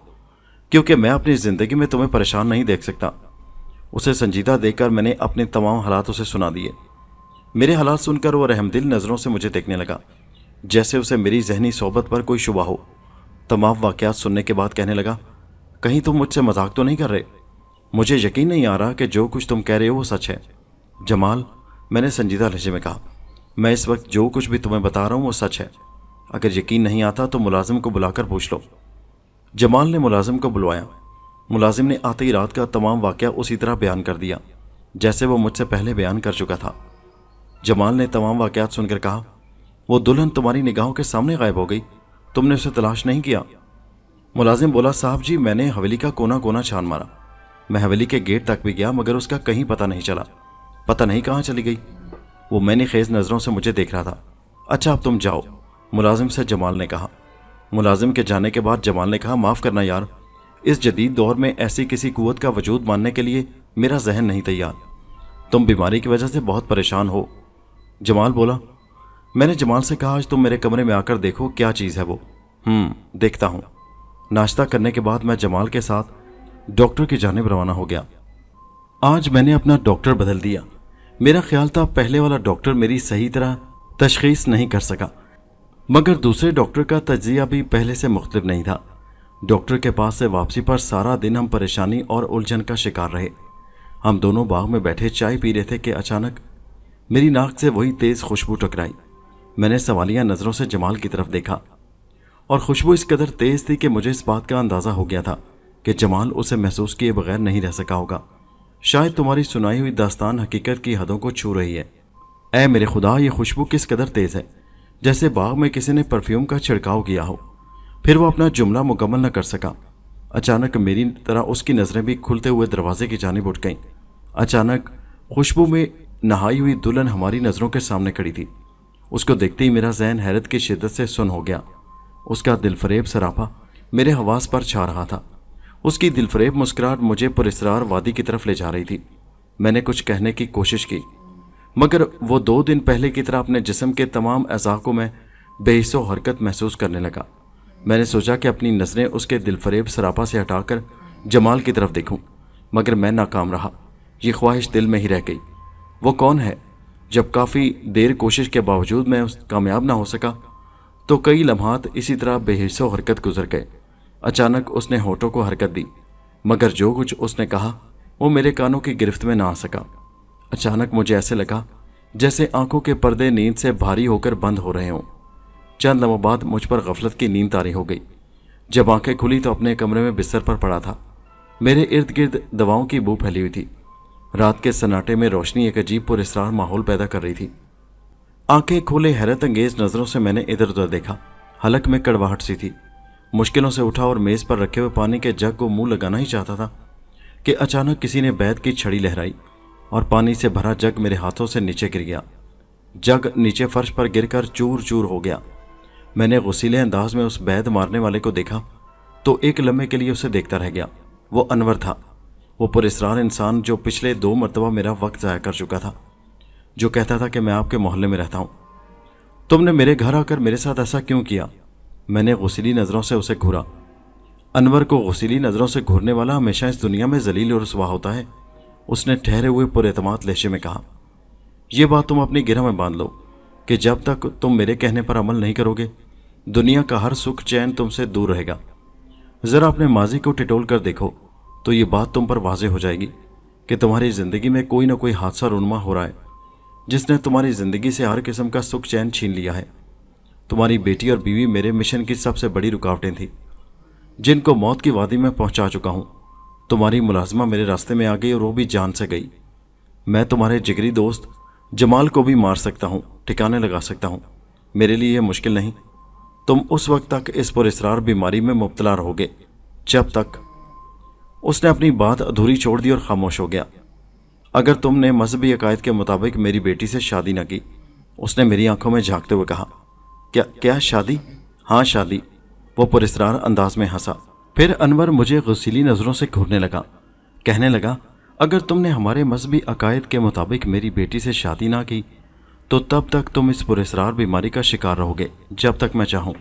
क्योंकि मैं अपनी ज़िंदगी में तुम्हें परेशान नहीं देख सकता। उसे संजीदा देखकर मैंने अपने तमाम हालात उसे सुना दिए। मेरे हालात सुनकर वो रहमदिल नज़रों से मुझे देखने लगा, जैसे उसे मेरी जहनी सोबत पर कोई शुबा हो। तमाम वाक़यात सुनने के बाद कहने लगा, कहीं तुम मुझसे मजाक तो नहीं कर रहे? मुझे यकीन नहीं आ रहा कि जो कुछ तुम कह रहे हो वो सच है। जमाल, मैंने संजीदा लहजे में कहा, मैं इस वक्त जो कुछ भी तुम्हें बता रहा हूँ वो सच है। अगर यकीन नहीं आता तो मुलाजिम को बुलाकर पूछ लो। जमाल ने मुलाजिम को बुलवाया। मुलाजिम ने आते ही रात का तमाम वाक़या उसी तरह बयान कर दिया जैसे वो मुझसे पहले बयान कर चुका था। जमाल ने तमाम वाक़यात सुनकर कहा, वो दुल्हन तुम्हारी निगाहों के सामने गायब हो गई, तुमने उसे तलाश नहीं किया? मुलाजिम बोला, साहब जी, मैंने हवेली का कोना कोना छान मारा, मैं हवेली के गेट तक भी गया, मगर उसका कहीं पता नहीं चला। पता नहीं कहाँ चली गई। वो मैंने खेज नज़रों से मुझे देख रहा था। अच्छा अब तुम जाओ, मुलाजिम से जमाल ने कहा। मुलाजिम के जाने के बाद जमाल ने कहा, माफ़ करना यार, इस जदीद दौर में ऐसी किसी कुव्वत का वजूद मानने के लिए मेरा जहन नहीं तैयार। तुम बीमारी की वजह से बहुत परेशान हो। जमाल बोला, میں نے جمال سے کہا آج تم میرے کمرے میں آ کر دیکھو کیا چیز ہے وہ۔ دیکھتا ہوں۔ ناشتہ کرنے کے بعد میں جمال کے ساتھ ڈاکٹر کی جانب روانہ ہو گیا۔ آج میں نے اپنا ڈاکٹر بدل دیا۔ میرا خیال تھا پہلے والا ڈاکٹر میری صحیح طرح تشخیص نہیں کر سکا، مگر دوسرے ڈاکٹر کا تجزیہ بھی پہلے سے مختلف نہیں تھا۔ ڈاکٹر کے پاس سے واپسی پر سارا دن ہم پریشانی اور الجھن کا شکار رہے۔ ہم دونوں باغ میں بیٹھے چائے پی رہے تھے کہ اچانک میری ناک سے وہی تیز خوشبو ٹکرائی۔ میں نے سوالیہ نظروں سے جمال کی طرف دیکھا اور خوشبو اس قدر تیز تھی کہ مجھے اس بات کا اندازہ ہو گیا تھا کہ جمال اسے محسوس کیے بغیر نہیں رہ سکا ہوگا۔ شاید تمہاری سنائی ہوئی داستان حقیقت کی حدوں کو چھو رہی ہے۔ اے میرے خدا، یہ خوشبو کس قدر تیز ہے، جیسے باغ میں کسی نے پرفیوم کا چھڑکاؤ کیا ہو۔ پھر وہ اپنا جملہ مکمل نہ کر سکا۔ اچانک میری طرح اس کی نظریں بھی کھلتے ہوئے دروازے کی جانب اٹھ گئیں۔ اچانک خوشبو میں نہائی ہوئی دلہن ہماری نظروں کے سامنے کھڑی تھی۔ اس کو دیکھتے ہی میرا ذہن حیرت کی شدت سے سن ہو گیا۔ اس کا دل فریب سراپا میرے حواس پر چھا رہا تھا۔ اس کی دل فریب مسکراہٹ مجھے پراسرار وادی کی طرف لے جا رہی تھی۔ میں نے کچھ کہنے کی کوشش کی، مگر وہ 2 دن پہلے کی طرح اپنے جسم کے تمام اعضاء کو میں بے حس و حرکت محسوس کرنے لگا۔ میں نے سوچا کہ اپنی نظریں اس کے دل فریب سراپا سے ہٹا کر جمال کی طرف دیکھوں، مگر میں ناکام رہا۔ یہ خواہش دل میں ہی رہ گئی۔ وہ کون ہے؟ جب کافی دیر کوشش کے باوجود میں کامیاب نہ ہو سکا تو کئی لمحات اسی طرح بے حس و حرکت گزر گئے۔ اچانک اس نے ہونٹوں کو حرکت دی، مگر جو کچھ اس نے کہا وہ میرے کانوں کی گرفت میں نہ آ سکا۔ اچانک مجھے ایسے لگا جیسے آنکھوں کے پردے نیند سے بھاری ہو کر بند ہو رہے ہوں۔ چند لمحوں بعد مجھ پر غفلت کی نیند طاری ہو گئی۔ جب آنکھیں کھلی تو اپنے کمرے میں بستر پر پڑا تھا۔ میرے ارد گرد دواؤں کی بو پھیلی ہوئی تھی۔ رات کے سناٹے میں روشنی ایک عجیب پراسرار ماحول پیدا کر رہی تھی۔ آنکھیں کھولے حیرت انگیز نظروں سے میں نے ادھر ادھر دیکھا۔ حلق میں کڑواہٹ سی تھی۔ مشکلوں سے اٹھا اور میز پر رکھے ہوئے پانی کے جگ کو منہ لگانا ہی چاہتا تھا کہ اچانک کسی نے بیت کی چھڑی لہرائی اور پانی سے بھرا جگ میرے ہاتھوں سے نیچے گر گیا۔ جگ نیچے فرش پر گر کر چور چور ہو گیا۔ میں نے غصیلے انداز میں اس بیت مارنے والے کو دیکھا تو ایک لمحے کے لیے اسے دیکھتا رہ گیا۔ وہ انور تھا، وہ پراسرار انسان جو پچھلے 2 مرتبہ میرا وقت ضائع کر چکا تھا، جو کہتا تھا کہ میں آپ کے محلے میں رہتا ہوں۔ تم نے میرے گھر آ کر میرے ساتھ ایسا کیوں کیا؟ میں نے غصیلی نظروں سے اسے گھورا۔ انور کو غصیلی نظروں سے گھورنے والا ہمیشہ اس دنیا میں ذلیل اور رسوا ہوتا ہے، اس نے ٹھہرے ہوئے پر اعتماد لہجے میں کہا۔ یہ بات تم اپنی گرہ میں باندھ لو کہ جب تک تم میرے کہنے پر عمل نہیں کرو گے دنیا کا ہر سکھ چین تم سے دور رہے گا۔ ذرا اپنے ماضی کو ٹٹول کر دیکھو تو یہ بات تم پر واضح ہو جائے گی کہ تمہاری زندگی میں کوئی نہ کوئی حادثہ رونما ہو رہا ہے جس نے تمہاری زندگی سے ہر قسم کا سکھ چین چھین لیا ہے۔ تمہاری بیٹی اور بیوی میرے مشن کی سب سے بڑی رکاوٹیں تھیں، جن کو موت کی وادی میں پہنچا چکا ہوں۔ تمہاری ملازمہ میرے راستے میں آ گئی اور وہ بھی جان سے گئی۔ میں تمہارے جگری دوست جمال کو بھی مار سکتا ہوں، ٹھکانے لگا سکتا ہوں، میرے لیے یہ مشکل نہیں۔ تم اس وقت تک اس پراسرار بیماری میں مبتلا رہوگے جب تک۔ اس نے اپنی بات ادھوری چھوڑ دی اور خاموش ہو گیا۔ اگر تم نے مذہبی عقائد کے مطابق میری بیٹی سے شادی نہ کی، اس نے میری آنکھوں میں جھانکتے ہوئے کہا۔ کیا شادی؟ ہاں شادی، وہ پراسرار انداز میں ہنسا۔ پھر انور مجھے غصیلی نظروں سے گھورنے لگا، کہنے لگا اگر تم نے ہمارے مذہبی عقائد کے مطابق میری بیٹی سے شادی نہ کی تو تب تک تم اس پراسرار بیماری کا شکار رہو گے جب تک میں چاہوں۔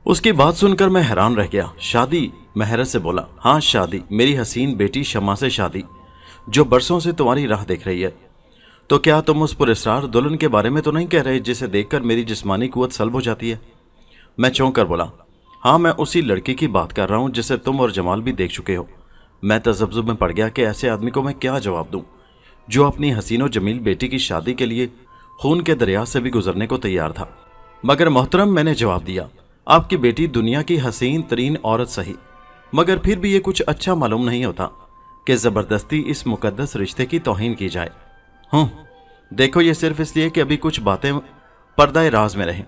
اس کی بات سن کر میں حیران رہ گیا۔ شادی؟ میں حیرت سے بولا، ہاں شادی، میری حسین بیٹی شمع سے شادی، جو برسوں سے تمہاری راہ دیکھ رہی ہے۔ تو کیا تم اس پراسرار دلہن کے بارے میں تو نہیں کہہ رہے جسے دیکھ کر میری جسمانی قوت سلب ہو جاتی ہے؟ میں چونک کر بولا، ہاں میں اسی لڑکی کی بات کر رہا ہوں جسے تم اور جمال بھی دیکھ چکے ہو۔ میں تذبذب میں پڑ گیا کہ ایسے آدمی کو میں کیا جواب دوں جو اپنی حسین و جمیل بیٹی کی شادی کے لیے خون کے دریا سے بھی گزرنے کو تیار تھا۔ مگر محترم، میں نے جواب دیا، آپ کی بیٹی دنیا کی حسین ترین عورت سہی، مگر پھر بھی یہ کچھ اچھا معلوم نہیں ہوتا کہ زبردستی اس مقدس رشتے کی توہین کی جائے۔ دیکھو، یہ صرف اس لیے کہ ابھی کچھ باتیں پردہ راز میں رہیں۔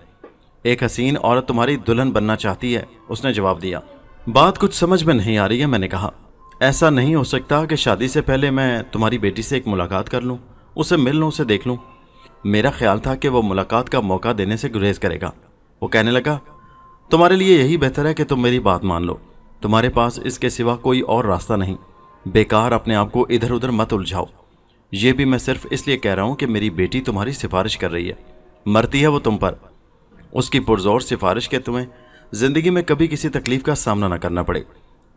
ایک حسین عورت تمہاری دلہن بننا چاہتی ہے، اس نے جواب دیا۔ بات کچھ سمجھ میں نہیں آ رہی ہے، میں نے کہا۔ ایسا نہیں ہو سکتا کہ شادی سے پہلے میں تمہاری بیٹی سے ایک ملاقات کر لوں، اسے مل لوں، اسے دیکھ لوں؟ میرا خیال تھا کہ وہ ملاقات کا موقع دینے سے گریز کرے گا۔ وہ کہنے لگا، تمہارے لیے یہی بہتر ہے کہ تم میری بات مان لو، تمہارے پاس اس کے سوا کوئی اور راستہ نہیں۔ بیکار اپنے آپ کو ادھر ادھر مت الجھاؤ۔ یہ بھی میں صرف اس لیے کہہ رہا ہوں کہ میری بیٹی تمہاری سفارش کر رہی ہے मरती है वो तुम पर, उसकी पुरजोर सिफारिश के तुम्हें जिंदगी में कभी किसी तकलीफ का सामना न करना पड़े,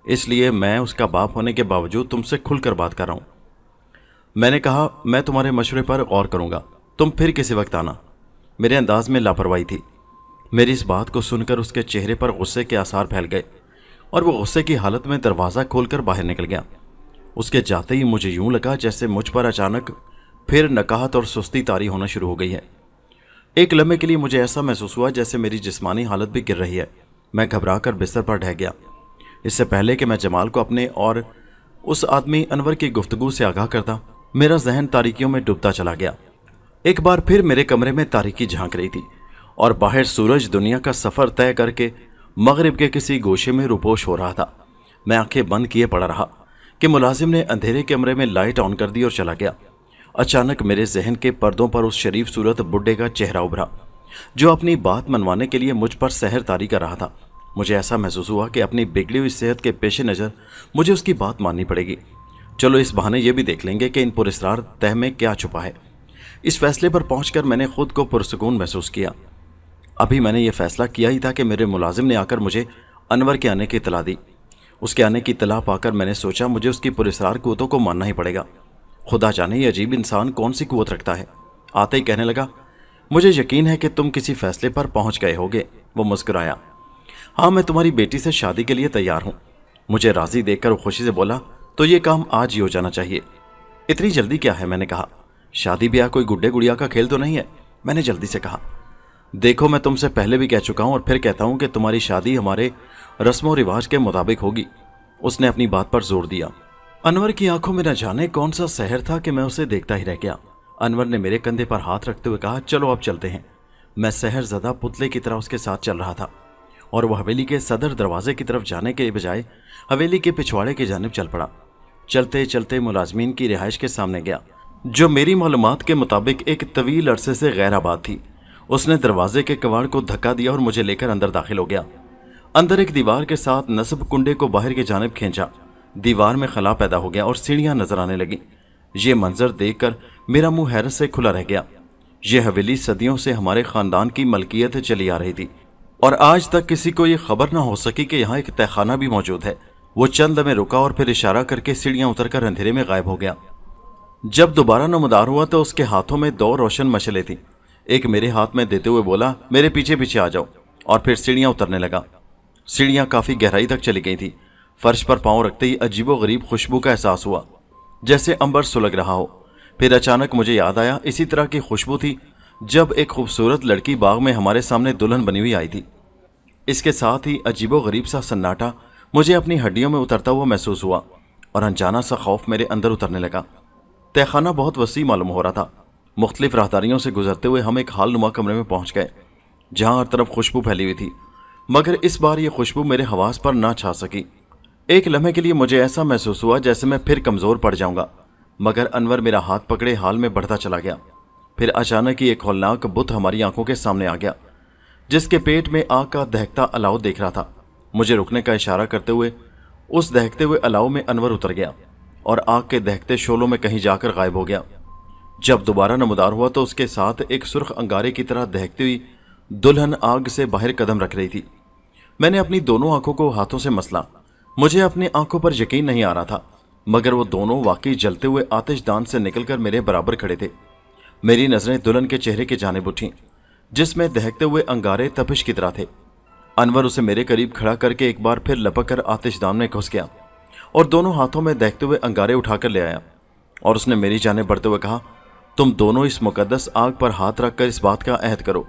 इसलिए मैं उसका बाप होने के बावजूद तुमसे खुलकर बात कर रहा हूं। मैंने कहा, मैं तुम्हारे मशवरे पर गौर करूंगा, तुम फिर किसी वक्त आना। मेरे अंदाज में लापरवाही थी। मेरी इस बात को सुनकर उसके चेहरे पर गुस्से के आसार फैल गए और वो गुस्से की हालत में दरवाज़ा खोलकर बाहर निकल गया। उसके जाते ही मुझे यूं लगा जैसे मुझ पर अचानक फिर नकाहत और सुस्ती तारी होना शुरू हो गई है। एक लम्हे के लिए मुझे ऐसा महसूस हुआ जैसे मेरी जिस्मानी हालत भी गिर रही है। मैं घबरा कर बिस्तर पर ढह गया। इससे पहले कि मैं जमाल को अपने और उस आदमी अनवर की गुफ्तगू से आगाह करता, मेरा जहन तारीकियों में डूबता चला गया। एक बार फिर मेरे कमरे में तारीकी झांक रही थी और बाहर सूरज दुनिया का सफ़र तय करके मगरिब के किसी गोशे में रुपोश हो रहा था। मैं आंखें बंद किए पड़ा रहा कि मुलाजिम ने अंधेरे कमरे में लाइट ऑन कर दी और चला गया। अचानक मेरे जहन के पर्दों पर उस शरीफ सूरत बुड्ढे का चेहरा उभरा जो अपनी बात मनवाने के लिए मुझ पर सहर तारी कर रहा था। मुझे ऐसा महसूस हुआ कि अपनी बिगड़ी हुई सेहत के पेश नज़र मुझे उसकी बात माननी पड़ेगी। चलो इस बहाने ये भी देख लेंगे कि इन पुरस्रार तह में क्या छुपा है। इस फैसले पर पहुंचकर मैंने खुद को पुरसकून महसूस किया। अभी मैंने ये फैसला किया ही था कि मेरे मुलाजिम ने आकर मुझे अनवर के आने की इतला दी। उसके आने की इतला पाकर मैंने सोचा मुझे उसकी पुरस्रार कुव्वतों को मानना ही पड़ेगा। खुदा जाने ये अजीब इंसान कौन सी कुव्वत रखता है। आते ही कहने लगा, मुझे यकीन है कि तुम किसी फैसले पर पहुंच गए होगे। वो मुस्कुराया। हाँ, मैं तुम्हारी बेटी से शादी के लिए तैयार हूँ। मुझे राजी देखकर वो खुशी से बोला, तो ये काम आज ही हो जाना चाहिए। इतनी जल्दी क्या है? मैंने कहा। शादी ब्याह कोई गुड्डे गुड़िया का खेल तो नहीं है, मैंने जल्दी से कहा। देखो, मैं तुमसे पहले भी कह चुका हूँ और फिर कहता हूँ कि तुम्हारी शादी हमारे रस्म व रिवाज के मुताबिक होगी। उसने अपनी बात पर जोर दिया। अनवर की आंखों में न जाने कौन सा सहर था कि मैं उसे देखता ही रह गया। अनवर ने मेरे कंधे पर हाथ रखते हुए कहा, चलो अब चलते हैं। मैं सहर ज़दा पुतले की तरह उसके साथ चल रहा था और वह हवेली के सदर दरवाजे की तरफ जाने के बजाय हवेली के पिछवाड़े की जानिब चल पड़ा। चलते चलते मुलाजमीन की रिहाइश के सामने गया, जो मेरी मालूमात के मुताबिक एक तवील अरसे से गैर आबाद थी। उसने दरवाजे के कवाड़ को धक्का दिया और मुझे लेकर अंदर दाखिल हो गया। अंदर एक दीवार के साथ नस्ब कुंडे को बाहर की जानिब खींचा। दीवार में खला पैदा हो गया और सीढ़ियां नजर आने लगी। ये मंजर देखकर मेरा मुंह हैरत से खुला रह गया। यह हवेली सदियों से हमारे खानदान की मलकियत चली आ रही थी और आज तक किसी को ये खबर ना हो सकी कि यहाँ एक तहखाना भी मौजूद है। वो चंद में रुका और फिर इशारा करके सीढ़ियां उतरकर अंधेरे में गायब हो गया। जब दोबारा नमदार हुआ तो उसके हाथों में 2 रोशन मशलें थीं। एक मेरे हाथ में देते हुए बोला, मेरे पीछे पीछे आ जाओ, और फिर सीढ़ियां उतरने लगा। सीढ़ियां काफ़ी गहराई तक चली गई थी। फर्श पर पांव रखते ही अजीबो गरीब खुशबू का एहसास हुआ, जैसे अंबर सुलग रहा हो। फिर अचानक मुझे याद आया, इसी तरह की खुशबू थी जब एक खूबसूरत लड़की बाग में हमारे सामने दुल्हन बनी हुई आई थी। इसके साथ ही अजीबो गरीब सा सन्नाटा मुझे अपनी हड्डियों में उतरता हुआ महसूस हुआ और अनजाना सा खौफ मेरे अंदर उतरने लगा। तहखाना बहुत वसी मालूम हो रहा था। मुख्तलिफ राहदारियों से गुजरते हुए हम एक हाल नुमा कमरे में पहुंच गए जहां हर तरफ खुशबू फैली हुई थी, मगर इस बार यह खुशबू मेरे हवास पर ना छा सकी। एक लम्हे के लिए मुझे ऐसा महसूस हुआ जैसे मैं फिर कमज़ोर पड़ जाऊंगा, मगर अनवर मेरा हाथ पकड़े हाल में बढ़ता चला गया। फिर अचानक ही एक हौलनाक बुत हमारी आंखों के सामने आ गया, जिसके पेट में आग का दहकता अलाव देख रहा था। मुझे रुकने का इशारा करते हुए उस दहकते हुए अलाव में अनवर उतर गया और आग के दहकते शोलों में कहीं जाकर गायब हो गया। जब दोबारा नमदार हुआ तो उसके साथ एक सुर्ख अंगारे की तरह दहकती हुई दुल्हन आग से बाहर कदम रख रही थी। मैंने अपनी दोनों आंखों को हाथों से मसला। मुझे अपनी आंखों पर यकीन नहीं आ रहा था, मगर वो दोनों वाकई जलते हुए आतिशदान से निकलकर मेरे बराबर खड़े थे। मेरी नजरें दुल्हन के चेहरे की जानिब उठीं, जिसमें दहकते हुए अंगारे तपिश की तरह थे। अनवर उसे मेरे करीब खड़ा करके एक बार फिर लपक कर आतिशदान में घुस गया और दोनों हाथों में दहकते हुए अंगारे उठाकर ले आया और उसने मेरी जानिब बढ़ते हुए कहा, तुम दोनों इस मुकद्दस आग पर हाथ रखकर इस बात का अहद करो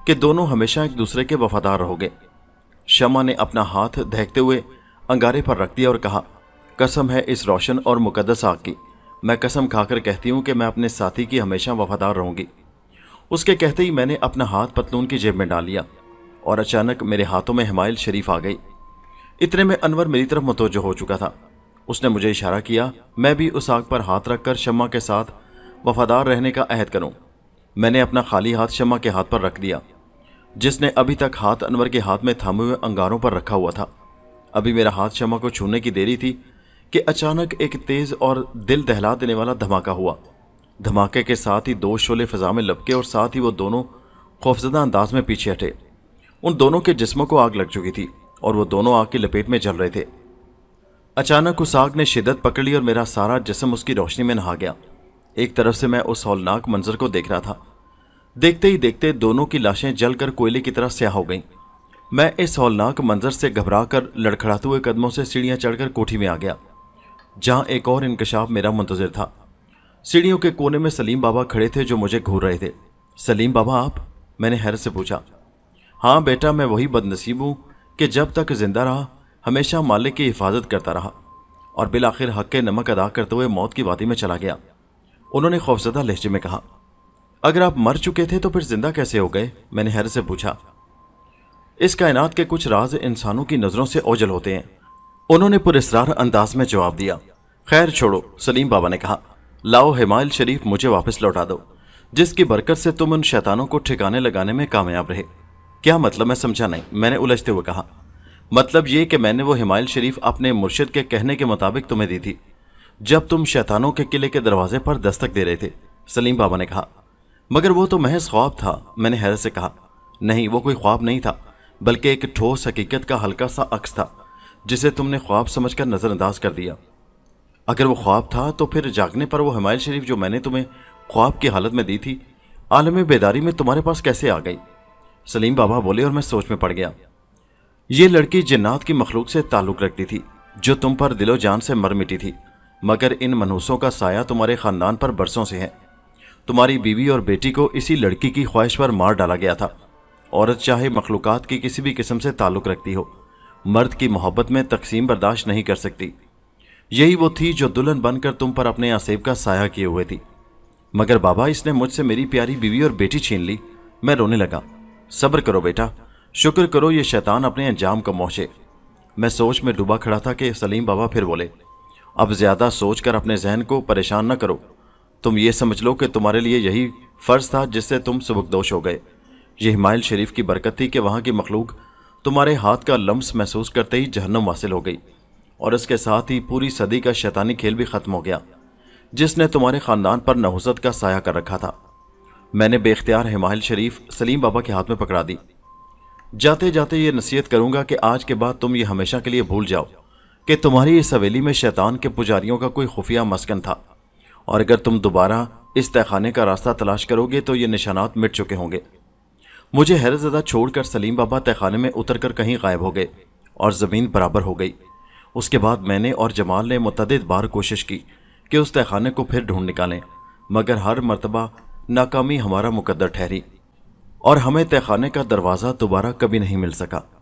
कि दोनों हमेशा एक दूसरे के वफादार रहोगे। शमा ने अपना हाथ दहकते हुए अंगारे पर रख दिया और कहा, कसम है इस रोशन और मुकद्दस आग की, मैं कसम खाकर कहती हूँ कि मैं अपने साथी की हमेशा वफादार रहूंगी। उसके कहते ही मैंने अपना हाथ पतलून की जेब में डाल लिया और अचानक मेरे हाथों में हिमायल शरीफ आ गई। इतने में अनवर मेरी तरफ मुतवज्जो हो चुका था। उसने मुझे इशारा किया मैं भी उस आग पर हाथ रखकर शम्मा के साथ वफादार रहने का अहद करूं। मैंने अपना खाली हाथ शम्मा के हाथ पर रख दिया, जिसने अभी तक हाथ अनवर के हाथ में थामे हुए अंगारों पर रखा हुआ था। अभी मेरा हाथ शम्मा को छूने की देरी थी कि अचानक एक तेज और दिल दहला देने वाला धमाका हुआ। धमाके के साथ ही 2 शोले फिजा में लपके और साथ ही वो दोनों खौफजदा अंदाज में पीछे हटे। उन दोनों के जिस्मों को आग लग चुकी थी और वो दोनों आग की लपेट में जल रहे थे। अचानक उस आग ने शिद्दत पकड़ ली और मेरा सारा जिस्म उसकी रोशनी में नहा गया। एक तरफ से मैं उस हौलनाक मंजर को देख रहा था। देखते ही देखते दोनों की लाशें जलकर कोयले की तरह स्याह हो गईं। मैं इस हौलनाक मंजर से घबरा कर लड़खड़ाते हुए कदमों से सीढ़ियां चढ़कर कोठी में आ गया, जहां एक और इंकशाफ मेरा मुंतजिर था। सीढ़ियों के कोने में सलीम बाबा खड़े थे जो मुझे घूर रहे थे। सलीम बाबा आप? मैंने हैरत से पूछा। हाँ बेटा, मैं वही बदनसीब हूँ कि जब तक जिंदा रहा हमेशा मालिक की हिफाजत करता रहा और बिल आखिर हक के नमक अदा करते हुए मौत की वादी में चला गया। उन्होंने खौफजदा लहजे में कहा। अगर आप मर चुके थे तो फिर जिंदा कैसे हो गए? मैंने हैरत से पूछा। इस कायनात के कुछ राज इंसानों की नजरों से ओझल होते हैं, उन्होंने पुरस्रार अंदाज में जवाब दिया। खैर छोड़ो, सलीम बाबा ने कहा। लाओ हिमायल शरीफ मुझे वापस लौटा दो, जिसकी बरकत से तुम उन शैतानों को ठिकाने लगाने में कामयाब रहे। क्या मतलब? मैं समझा नहीं, मैंने उलझते हुए कहा। मतलब ये कि मैंने वो हिमायल शरीफ अपने मुर्शिद के कहने के मुताबिक तुम्हें दी थी जब तुम शैतानों के किले के दरवाजे पर दस्तक दे रहे थे, सलीम बाबा ने कहा। मगर वो तो महज ख्वाब था, मैंने हैरत से कहा। नहीं, वो कोई ख्वाब नहीं था, बल्कि एक ठोस हकीकत का हल्का सा अक्स था जिसे तुमने ख्वाब समझकर नजरअंदाज कर दिया। अगर वो ख्वाब था तो फिर जागने पर वो हिमायल शरीफ जो मैंने तुम्हें ख्वाब की हालत में दी थी आलम बेदारी में तुम्हारे पास कैसे आ गई? सलीम बाबा बोले और मैं सोच में पड़ गया। ये लड़की जिन्नात की मखलूक से ताल्लुक रखती थी जो तुम पर दिलो जान से मर मिटी थी, मगर इन मनहूसों का साया तुम्हारे खानदान पर बरसों से है। तुम्हारी बीवी और बेटी को इसी लड़की की ख्वाहिश पर मार डाला गया था। औरत चाहे मखलूकात की किसी भी किस्म से ताल्लुक रखती हो, मर्द की मोहब्बत में तकसीम बर्दाश्त नहीं कर सकती। यही वो थी जो दुल्हन बनकर तुम पर अपने आसेब का साया किए हुए थी। मगर बाबा, इसने मुझसे मेरी प्यारी बीवी और बेटी छीन ली। मैं रोने लगा। सब्र करो बेटा, शुक्र करो ये शैतान अपने अंजाम को पहुंचे। मैं सोच में डूबा खड़ा था कि सलीम बाबा फिर बोले। अब ज्यादा सोचकर अपने जहन को परेशान न करो। तुम ये समझ लो कि तुम्हारे लिए यही फर्ज था जिससे तुम सबकदोश हो गए। ये हिमायल शरीफ की बरकत थी कि वहां की मखलूक तुम्हारे हाथ का लम्स महसूस करते ही जहन्नम हासिल हो गई, और इसके साथ ही पूरी सदी का शैतानी खेल भी खत्म हो गया जिसने तुम्हारे खानदान पर नहुसत का साया कर रखा था। मैंने बेख्तियार हिमायल शरीफ सलीम बाबा के हाथ में पकड़ा दी। जाते जाते ये नसीहत करूंगा कि आज के बाद तुम ये हमेशा के लिए भूल जाओ कि तुम्हारी इस हवेली में शैतान के पुजारियों का कोई खुफिया मस्कन था, और अगर तुम दोबारा इस तहखाने का रास्ता तलाश करोगे तो ये निशानात मिट चुके होंगे। मुझे हैरतज़दा छोड़कर सलीम बाबा तहखाने में उतरकर कहीं गायब हो गए और ज़मीन बराबर हो गई। उसके बाद मैंने और जमाल ने मुतअद्दिद बार कोशिश की कि उस तहखाने को फिर ढूंढ निकालें, मगर हर मर्तबा नाकामी हमारा मुकद्दर ठहरी और हमें तहखाने का दरवाज़ा दोबारा कभी नहीं मिल सका।